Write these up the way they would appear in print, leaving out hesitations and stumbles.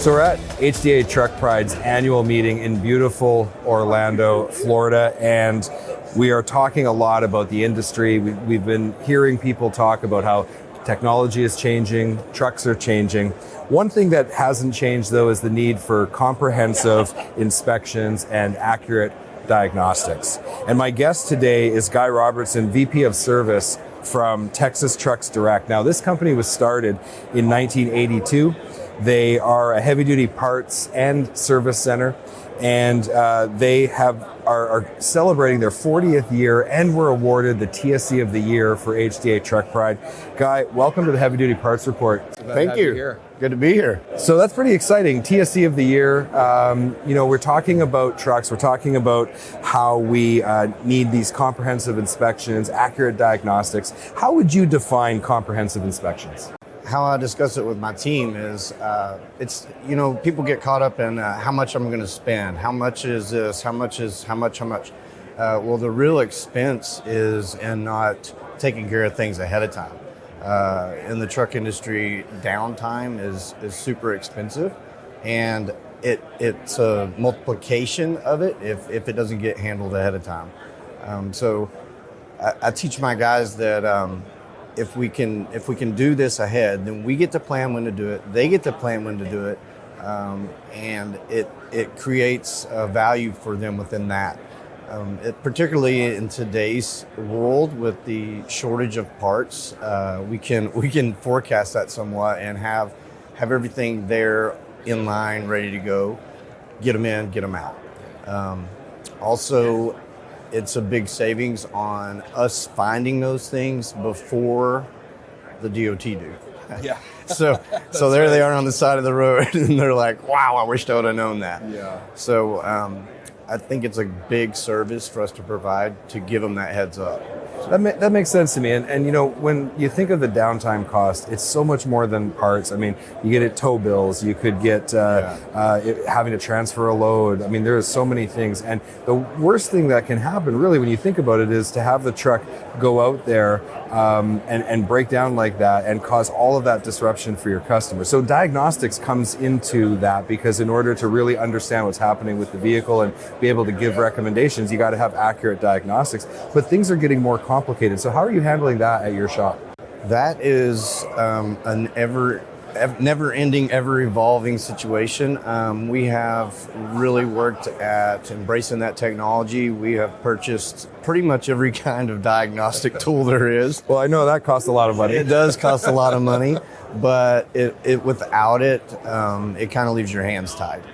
So we're at HDA Truck Pride's annual meeting in beautiful Orlando, Florida, and we are talking a lot about the industry. We've been hearing people talk about how technology is changing, trucks are changing. One thing that hasn't changed, though, is the need for comprehensive inspections and accurate diagnostics. And my guest today is Guy Robertson, VP of Service from Texas Trucks Direct. Now, this company was started in 1982. They are a heavy-duty parts and service center, and they are celebrating their 40th year and were awarded the TSC of the Year for HDA Truck Pride. Guy, welcome to the Heavy Duty Parts Report. Thank you. Good to be here. So that's pretty exciting. TSC of the Year. We're talking about trucks. We're talking about how we need these comprehensive inspections, accurate diagnostics. How would you define comprehensive inspections? How I discuss it with my team is, people get caught up in how much I'm going to spend. How much is this? How much? Well, the real expense is in not taking care of things ahead of time. In the truck industry, downtime is super expensive, and it's a multiplication of it if it doesn't get handled ahead of time. So I teach my guys that if we can do this ahead, then we get to plan when to do it. They get to plan when to do it, and it creates a value for them within that. Particularly in today's world with the shortage of parts, we can forecast that somewhat and have everything there in line, ready to go. Get them in, get them out. Also, it's a big savings on us finding those things before the DOT do. Yeah. So there they are on the side of the road, and they're like, "Wow, I wish I would have known that." Yeah. So I think it's a big service for us to provide to give them that heads up. That makes sense to me. And when you think of the downtime cost, it's so much more than parts. I mean, you get it tow bills, you could get having to transfer a load. I mean, there are so many things. And the worst thing that can happen, really, when you think about it, is to have the truck go out there and break down like that and cause all of that disruption for your customers. So diagnostics comes into that, because in order to really understand what's happening with the vehicle and be able to give recommendations, you got to have accurate diagnostics. But things are getting more complicated. So how are you handling that at your shop? That is an never-ending, ever-evolving situation. We have really worked at embracing that technology. We have purchased pretty much every kind of diagnostic tool there is. Well, I know that costs a lot of money. It does cost a lot of money, but without it, it kind of leaves your hands tied.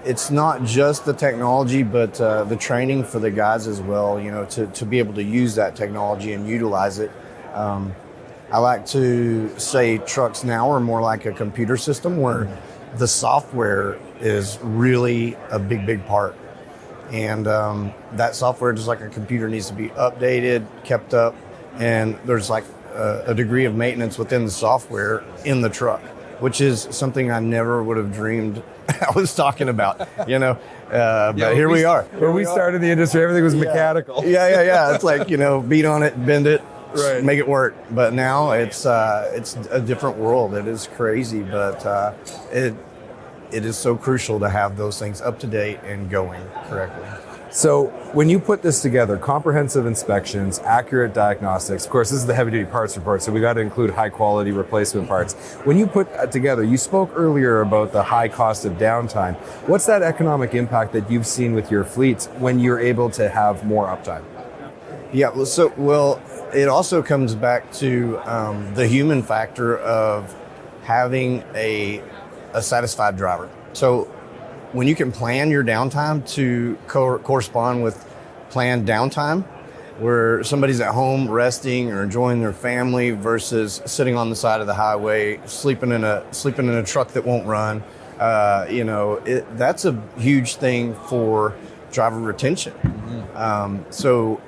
It's not just the technology, but the training for the guys as well, to be able to use that technology and utilize it. I like to say trucks now are more like a computer system where the software is really a big part. And that software, just like a computer, needs to be updated, kept up, and there's like a degree of maintenance within the software in the truck, which is something I never would have dreamed I was talking about, but here we are. When we started the industry, everything was mechanical. Yeah. It's like, beat on it, bend it, right, make it work. But now it's a different world. It is crazy, but it is so crucial to have those things up to date and going correctly. So when you put this together, comprehensive inspections, accurate diagnostics, of course, this is the Heavy Duty Parts Report, so we got to include high quality replacement parts. When you put that together, you spoke earlier about the high cost of downtime. What's that economic impact that you've seen with your fleets when you're able to have more uptime? Yeah, well, it also comes back to the human factor of having a satisfied driver. So when you can plan your downtime to correspond with planned downtime, where somebody's at home resting or enjoying their family versus sitting on the side of the highway, sleeping in a truck that won't run, that's a huge thing for driver retention. Mm-hmm. So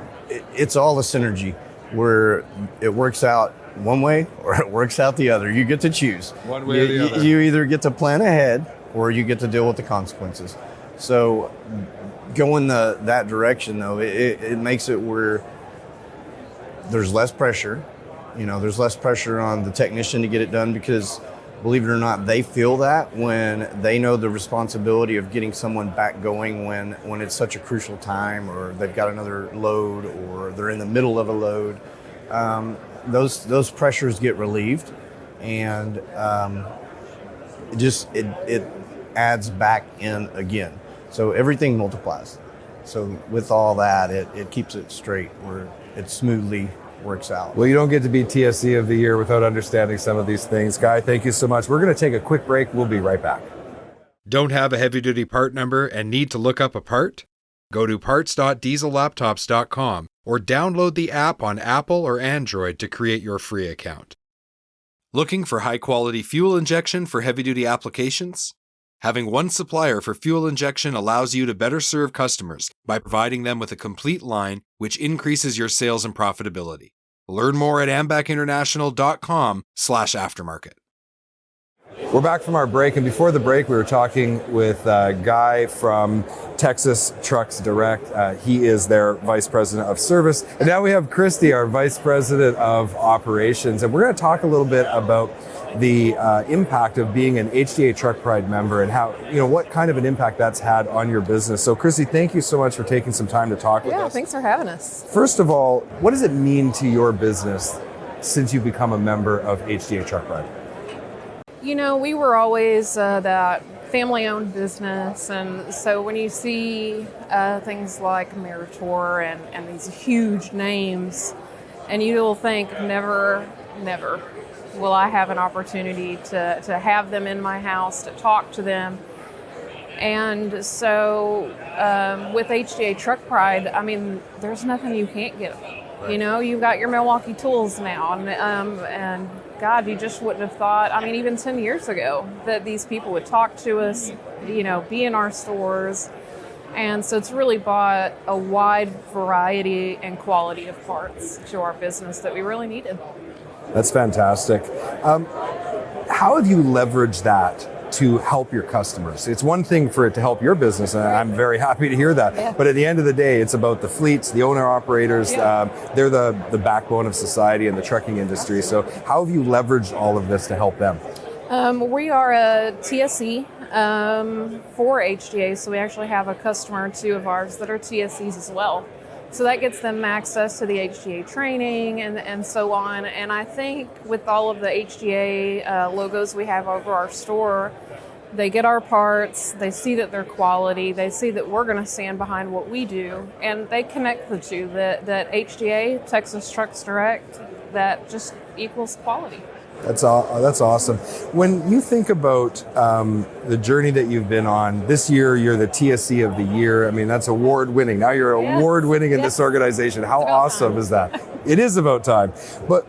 it's all a synergy where it works out one way or it works out the other. You get to choose. One way or the other. You either get to plan ahead or you get to deal with the consequences. So going that direction, though, it makes it where there's less pressure. There's less pressure on the technician to get it done because believe it or not, they feel that when they know the responsibility of getting someone back going when it's such a crucial time, or they've got another load, or they're in the middle of a load. Those pressures get relieved, and it adds back in again. So everything multiplies. So with all that, it keeps it straight, where it smoothly works out. Well, you don't get to be TSC of the year without understanding some of these things. Guy, thank you so much. We're going to take a quick break. We'll be right back. Don't have a heavy-duty part number and need to look up a part? Go to parts.diesellaptops.com or download the app on Apple or Android to create your free account. Looking for high-quality fuel injection for heavy-duty applications? Having one supplier for fuel injection allows you to better serve customers by providing them with a complete line, which increases your sales and profitability. Learn more at ambacinternational.com/aftermarket. We're back from our break, and before the break, we were talking with Guy from Texas Trucks Direct. He is their Vice President of Service. And now we have Christy, our Vice President of Operations, and we're going to talk a little bit about the impact of being an HDA Truck Pride member and how, what kind of an impact that's had on your business. So, Christy, thank you so much for taking some time to talk with us. Yeah, thanks for having us. First of all, what does it mean to your business since you've become a member of HDA Truck Pride? We were always that family-owned business, and so when you see things like Meritor and these huge names, and you will think, never will I have an opportunity to have them in my house, to talk to them. And so with HDA Truck Pride, there's nothing you can't get them. You've got your Milwaukee tools now, and God, you just wouldn't have thought, even 10 years ago, that these people would talk to us, be in our stores. And so it's really brought a wide variety and quality of parts to our business that we really needed. That's fantastic. How have you leveraged that to help your customers? It's one thing for it to help your business, and I'm very happy to hear that. Yeah. But at the end of the day, it's about the fleets, the owner-operators. Yeah. They're the backbone of society and the trucking industry. So how have you leveraged all of this to help them? We are a TSE for HDA, so we actually have a customer or two of ours that are TSEs as well. So that gets them access to the HDA training and so on. And I think with all of the HDA logos we have over our store, they get our parts, they see that they're quality, they see that we're going to stand behind what we do, and they connect the two, that HDA, Texas Trucks Direct, that just equals quality. That's awesome. When you think about the journey that you've been on, this year you're the TSC of the year. That's award-winning. Now you're award-winning in this organization. How awesome is that? It is about time. But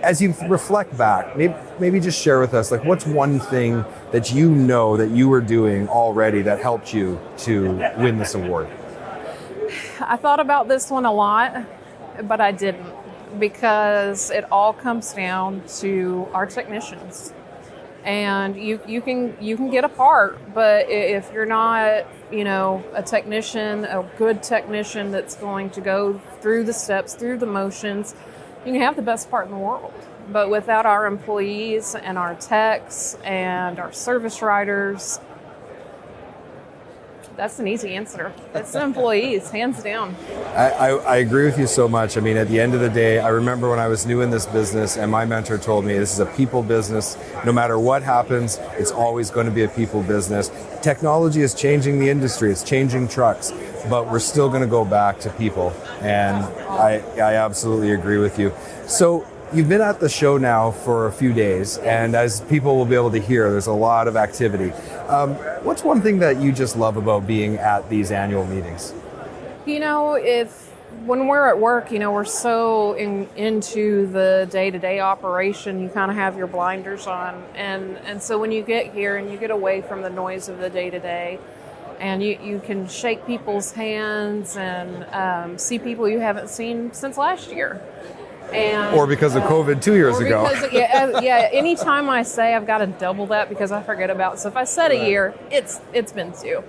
as you reflect back, maybe just share with us, what's one thing that that you were doing already that helped you to win this award? I thought about this one a lot, but I didn't, because it all comes down to our technicians. And you can get a part, but if you're not, a technician, a good technician that's going to go through the steps, through the motions, you can have the best part in the world. But without our employees and our techs and our service riders, that's an easy answer. It's the employees, hands down. I agree with you so much. At the end of the day, I remember when I was new in this business and my mentor told me this is a people business. No matter what happens, it's always going to be a people business. Technology is changing the industry. It's changing trucks, but we're still going to go back to people. And I absolutely agree with you. So you've been at the show now for a few days, and as people will be able to hear, there's a lot of activity. What's one thing that you just love about being at these annual meetings? When we're at work, we're so into the day-to-day operation, you kind of have your blinders on. And so when you get here and you get away from the noise of the day-to-day, and you can shake people's hands and see people you haven't seen since last year. Or because of COVID 2 years ago. Anytime I say I've got to double that because I forget about it. So if I said a year, it's been 2.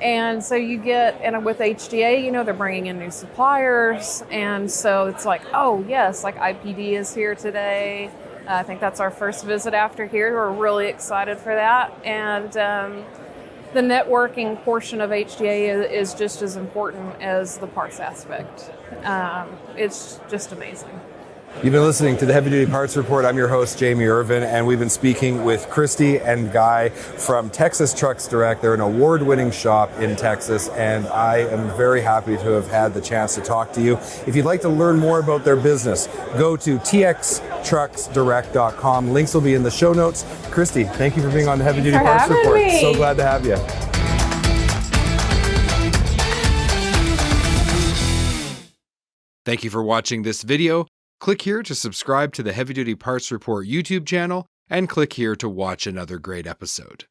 And so you get, and with HDA, they're bringing in new suppliers. And so it's like, oh yes, like IPD is here today. I think that's our first visit after here. We're really excited for that. And the networking portion of HDA is just as important as the parts aspect. It's just amazing. You've been listening to the Heavy Duty Parts Report. I'm your host, Jamie Irvin, and we've been speaking with Christy and Guy from Texas Trucks Direct. They're an award-winning shop in Texas, and I am very happy to have had the chance to talk to you. If you'd like to learn more about their business, go to txtrucksdirect.com. Links will be in the show notes. Christy, thank you for being on the Heavy Duty Parts Report. Me. So glad to have you. Thank you for watching this video. Click here to subscribe to the Heavy Duty Parts Report YouTube channel, and click here to watch another great episode.